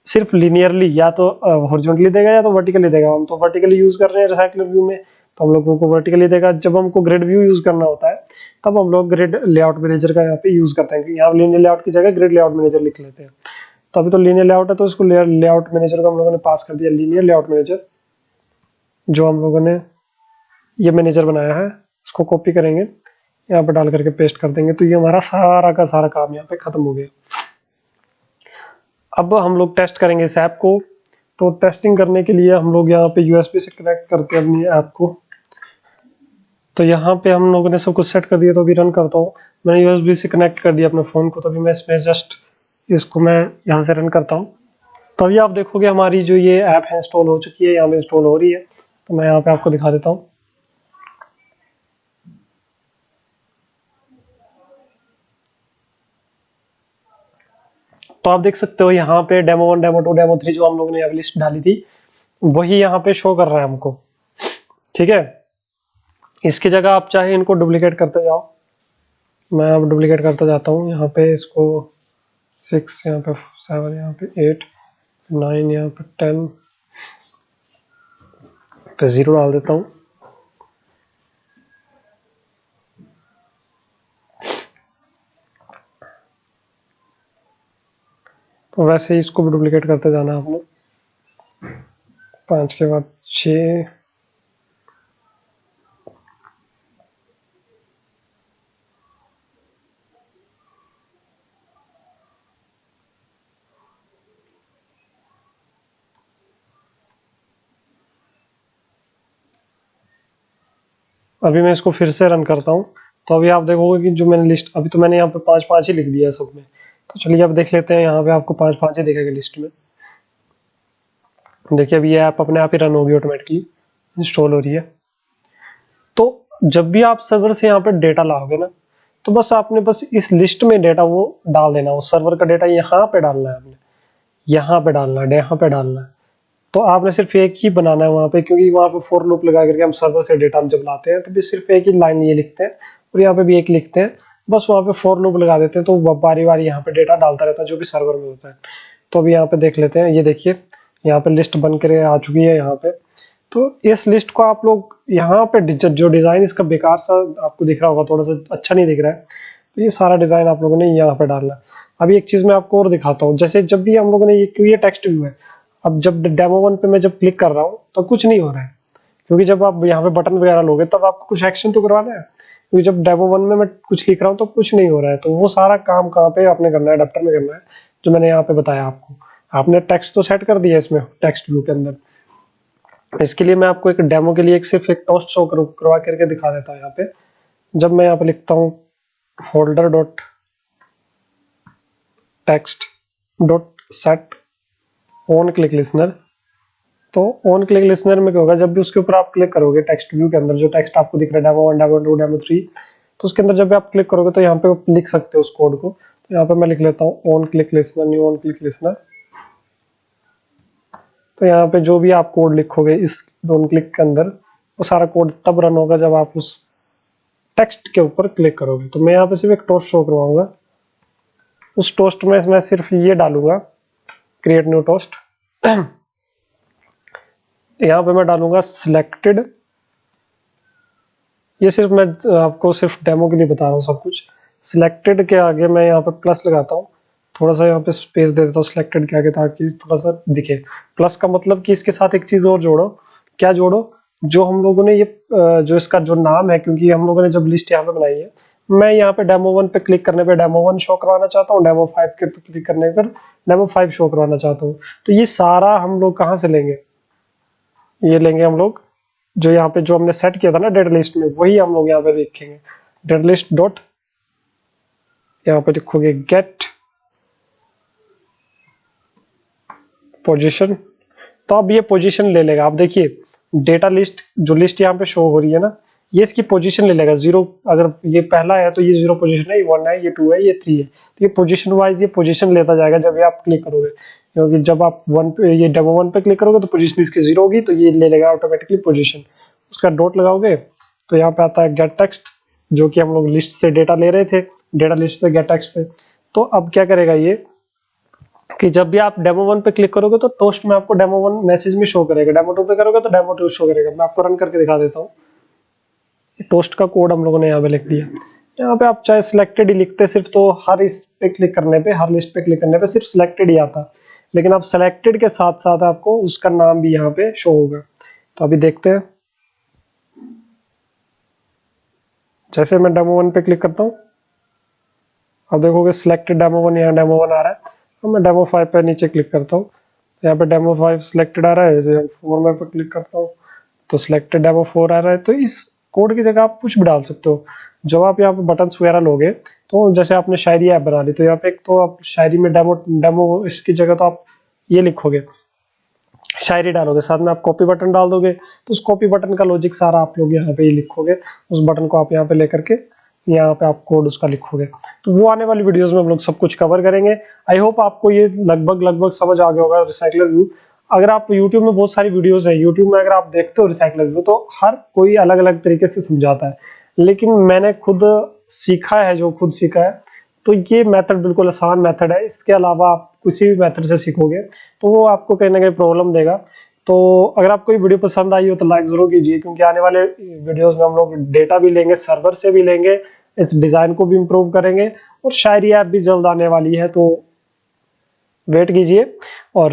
सिर्फ लीनियरली या तो हॉरिजॉन्टली देगा या तो वर्टिकली देगा। हम तो वर्टिकली यूज कर रहे हैं रिसाइकलर व्यू में, तो हम लोगों को वर्टिकली देगा। जब हमको ग्रिड व्यू यूज करना होता है तब हम लोग ग्रिड लेआउट मैनेजर का यहाँ पे यूज करते हैं, यहाँ लीनियर लेआउट की जगह ग्रिड लेआउट मैनेजर लिख लेते हैं। तो अभी तो लीनियर लेआउट है, तो इसको लेआउट मैनेजर को हम लोगों ने पास कर दिया, लीनियर लेआउट मैनेजर, जो हम लोगों ने ये मैनेजर बनाया है। इसको कॉपी करेंगे, यहाँ पे डाल करके पेस्ट कर देंगे, तो ये हमारा सारा का सारा काम यहाँ पे खत्म हो गया। अब हम लोग टेस्ट करेंगे इस ऐप को। तो टेस्टिंग करने के लिए हम लोग यहाँ पे यूएसबी से कनेक्ट करते हैं अपनी ऐप को। तो यहाँ पे हम लोगों ने सब कुछ सेट कर दिया, तो अभी रन करता हूँ। मैंने यूएसबी से कनेक्ट कर दिया अपने फ़ोन को, तो अभी मैं इसमें जस्ट इसको मैं यहाँ से रन करता हूँ। तो अभी आप देखोगे हमारी जो ये ऐप है इंस्टॉल हो चुकी है, यहाँ पे इंस्टॉल हो रही है। तो मैं यहाँ पे आपको दिखा देता हूँ। तो आप देख सकते हो यहाँ पे डेमो 1, डेमो 2, डेमो 3 जो हम लोगों ने अभी लिस्ट डाली थी, वही यहाँ पे शो कर रहा है हमको, ठीक है। इसकी जगह आप चाहे इनको डुप्लीकेट करते जाओ, मैं अब डुप्लीकेट करता जाता हूँ। यहाँ पे इसको 6, यहाँ पे 7, यहाँ पे 8, 9, यहाँ पे 10 पे 0 डाल देता हूँ। तो वैसे ही इसको भी डुप्लीकेट करते जाना आपने, 5 के बाद 6, अभी मैं इसको फिर से रन करता हूँ। तो अभी आप देखोगे कि जो मैंने लिस्ट, अभी तो मैंने यहाँ पे 5 ही लिख दिया है सब में। तो चलिए अब देख लेते हैं, यहाँ पे आपको 5 ही दिखेगा लिस्ट में। देखिए अभी ये ऐप अपने आप ही रन होगी, ऑटोमेटिकली इंस्टॉल हो रही है। तो जब भी आप सर्वर से यहाँ पे डेटा लाओगे ना, तो बस आपने बस इस लिस्ट में डेटा वो डाल देना, वो सर्वर का डेटा यहाँ पे डालना है आपने, यहाँ पे डालना है, यहाँ पे डालना है। तो आपने सिर्फ एक ही बनाना है वहाँ पे, क्योंकि वहाँ पे फॉर लूप लगा करके हम सर्वर से डेटा जब लाते हैं तो भी सिर्फ एक ही लाइन ये लिखते हैं, और यहाँ पे भी एक लिखते हैं, बस वहाँ पे फॉर लूप लगा देते हैं। तो बारी बारी यहाँ पे डेटा डालता रहता है जो भी सर्वर में होता है। तो अभी यहाँ पे देख लेते हैं, ये देखिए यहाँ पे लिस्ट बन कर आ चुकी है यहाँ पे। तो इस लिस्ट को आप लोग यहाँ पे जो डिजाइन इसका बेकार सा आपको दिख रहा होगा, थोड़ा सा अच्छा नहीं दिख रहा है, तो ये सारा डिजाइन आप लोगों ने यहाँ पे डालना है। अभी एक चीज मैं आपको और दिखाता हूँ, जैसे जब भी हम लोगों ने ये टेक्स्ट व्यू है, अब जब डेमो 1 पे मैं जब क्लिक कर रहा हूँ तो कुछ नहीं हो रहा है, क्योंकि जब आप यहाँ पे बटन वगैरह लोगे तब आपको कुछ एक्शन तो करवाना है, क्योंकि जब डेमो 1 में मैं कुछ लिख रहा हूँ तो कुछ नहीं हो रहा है। तो वो सारा काम कहाँ पे आपने करना है, अडेप्टर में करना है, जो मैंने यहाँ पे बताया आपको। आपने टेक्स्ट तो सेट कर दिया इसमें टेक्स्ट व्यू के अंदर। इसके लिए मैं आपको एक डेमो के लिए सिर्फ एक टोस्ट शो करवा करके दिखा देता हूँ। यहाँ पे जब मैं यहाँ पे लिखता हूँ holder dot text dot set on click listener, तो ऑन क्लिक लिसनर में क्या होगा, जब भी उसके ऊपर आप क्लिक करोगे टेक्स्ट व्यू के अंदर, जो टेक्स्ट आपको दिख रहा है डेमो 1, डेमो 2, डेमो 3, तो उसके अंदर जब भी आप क्लिक करोगे तो यहाँ पे लिख सकते हो उस कोड को। तो यहाँ पे मैं लिख लेता हूँ on click listener, new on click listener. तो यहाँ पे जो भी आप कोड लिखोगे इस ऑन क्लिक के अंदर, वो सारा कोड तब रन होगा जब आप उस टेक्स्ट के ऊपर क्लिक करोगे। तो मैं यहाँ पे सिर्फ एक टोस्ट शो करवाऊंगा, उस टोस्ट में मैं सिर्फ ये डालूंगा, क्रिएट न्यू टोस्ट। यहाँ पे मैं डालूंगा सिलेक्टेड। ये सिर्फ मैं आपको सिर्फ डेमो के लिए बता रहा हूँ सब कुछ। सिलेक्टेड के आगे मैं यहाँ पे प्लस लगाता हूँ, थोड़ा सा यहाँ पे स्पेस दे देता हूँ सिलेक्टेड के आगे, ताकि थोड़ा सा दिखे। प्लस का मतलब कि इसके साथ एक चीज और जोड़ो। क्या जोड़ो? जो हम लोगों ने ये जो इसका जो नाम है, क्योंकि हम लोगों ने जब लिस्ट यहाँ पे बनाई है, मैं यहाँ पे डेमो 1 पे क्लिक करने पे डेमो 1 शो करवाना चाहता हूँ, डेमो 5 के पे क्लिक करने पर डेमो 5 शो करवाना चाहता हूँ। तो ये सारा हम लोग कहाँ से लेंगे? ये लेंगे हम लोग जो यहाँ पे जो हमने सेट किया था ना डेटा लिस्ट में, वही हम लोग यहाँ पे लिखेंगे। डेटा लिस्ट डॉट, यहाँ पे लिखोगे गेट पोजीशन। तो अब ये पोजीशन ले लेगा। आप देखिए डेटा लिस्ट जो लिस्ट यहाँ पे शो हो रही है ना, ये इसकी पोजीशन ले लेगा। 0 अगर ये पहला है तो ये 0 पोजीशन है, ये 1 है, ये 2 है, ये 3 है। तो ये पोजीशन वाइज ये पोजीशन लेता जाएगा जब ये आप क्लिक करोगे, क्योंकि जब आप 1 पे ये डेमो 1 पे क्लिक करोगे तो पोजीशन इसकी 0 होगी, तो ये ले लेगा ऑटोमेटिकली पोजीशन। उसका डॉट लगाओगे तो यहाँ पे आता है गेट टेक्स्ट, जो कि हम लोग लिस्ट से डेटा ले रहे थे, डेटा लिस्ट से गेट टेक्स्ट से। तो अब क्या करेगा ये कि जब भी आप डेमो 1 पे क्लिक करोगे तो टोस्ट में आपको डेमो 1 मैसेज में शो करेगा, डेमो 2 पे करोगे तो डेमो 2 शो करेगा। मैं आपको रन करके दिखा देता हूँ। टोस्ट का कोड हम लोगों ने यहाँ पे लिख दिया। यहाँ पे आप चाहे सिलेक्टेड ही लिखते सिर्फ, तो हर इस पे क्लिक करने पे, हर लिस्ट पे क्लिक करने पे सिर्फ सिलेक्टेड ही आता। लेकिन आप सिलेक्टेड के साथ साथ आपको उसका नाम भी यहाँ पे शो होगा। तो अभी देखते हैं। जैसे मैं डेमो 1 पे क्लिक करता हूँ, अब देखोगे सिलेक्टेड डेमो 1, यहाँ डेमो 1 आ रहा है। तो मैं डेमो 5 पे नीचे क्लिक करता हूँ, यहाँ पे डेमो 5 सिलेक्टेड आ रहा है। जो 4 में पे क्लिक करता हूँ तो सिलेक्टेड डेमो 4 आ रहा है। तो इस कोड की जगह आप कुछ भी डाल सकते हो। जब आप यहाँ पे बटन्स वगैरह लोगे, तो जैसे आपने शायरी ऐप बना ली, तो यहाँ पे एक तो आप शायरी में डेमो इसकी जगह तो आप ये लिखोगे, शायरी डालोगे, साथ में आप कॉपी बटन डाल दोगे। तो उस कॉपी बटन का लॉजिक सारा आप लोग यहाँ पे ही लिखोगे। उस बटन को आप यहाँ पे लेकर के यहाँ पे आप कोड उसका लिखोगे। तो वो आने वाली वीडियोस में हम लोग सब कुछ कवर करेंगे। आई होप आपको ये लगभग समझ आ गया होगा रिसाइकलर व्यू। अगर आप YouTube में बहुत सारी वीडियोस है, YouTube में अगर आप देखते हो रिसाइकलर व्यू, तो हर कोई अलग अलग तरीके से समझाता है, लेकिन मैंने खुद सीखा है, जो खुद सीखा है, तो ये मेथड बिल्कुल आसान मेथड है। इसके अलावा आप किसी भी मेथड से सीखोगे तो वो आपको कहीं ना कहीं प्रॉब्लम देगा। तो अगर आपको ये वीडियो पसंद आई हो तो लाइक जरूर कीजिए, क्योंकि आने वाले वीडियोस में हम लोग डेटा भी लेंगे, सर्वर से भी लेंगे, इस डिजाइन को भी इम्प्रूव करेंगे, और शायरी ऐप भी जल्द आने वाली है। तो वेट कीजिए और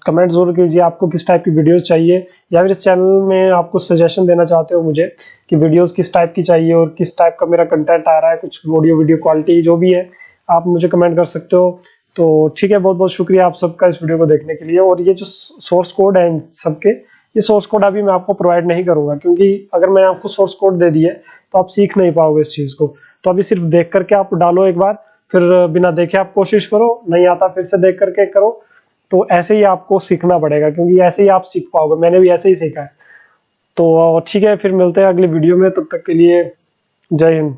कमेंट जरूर कीजिए आपको किस टाइप की वीडियोस चाहिए, या फिर इस चैनल में आपको सजेशन देना चाहते हो मुझे कि वीडियोस किस टाइप की चाहिए और किस टाइप का मेरा कंटेंट आ रहा है, कुछ ऑडियो वीडियो क्वालिटी जो भी है आप मुझे कमेंट कर सकते हो। तो ठीक है, बहुत बहुत शुक्रिया आप सबका इस वीडियो को देखने के लिए। और ये जो सोर्स कोड है इन सबके, ये सोर्स कोड अभी मैं आपको प्रोवाइड नहीं करूंगा, क्योंकि अगर मैंने आपको सोर्स कोड दे दिए तो आप सीख नहीं पाओगे इस चीज़ को। तो अभी सिर्फ देख करके आप डालो एक बार, फिर बिना देखे आप कोशिश करो, नहीं आता फिर से देख करके करो। तो ऐसे ही आपको सीखना पड़ेगा, क्योंकि ऐसे ही आप सीख पाओगे। मैंने भी ऐसे ही सीखा है। तो ठीक है, फिर मिलते हैं अगली वीडियो में। तब तक के लिए जय हिंद।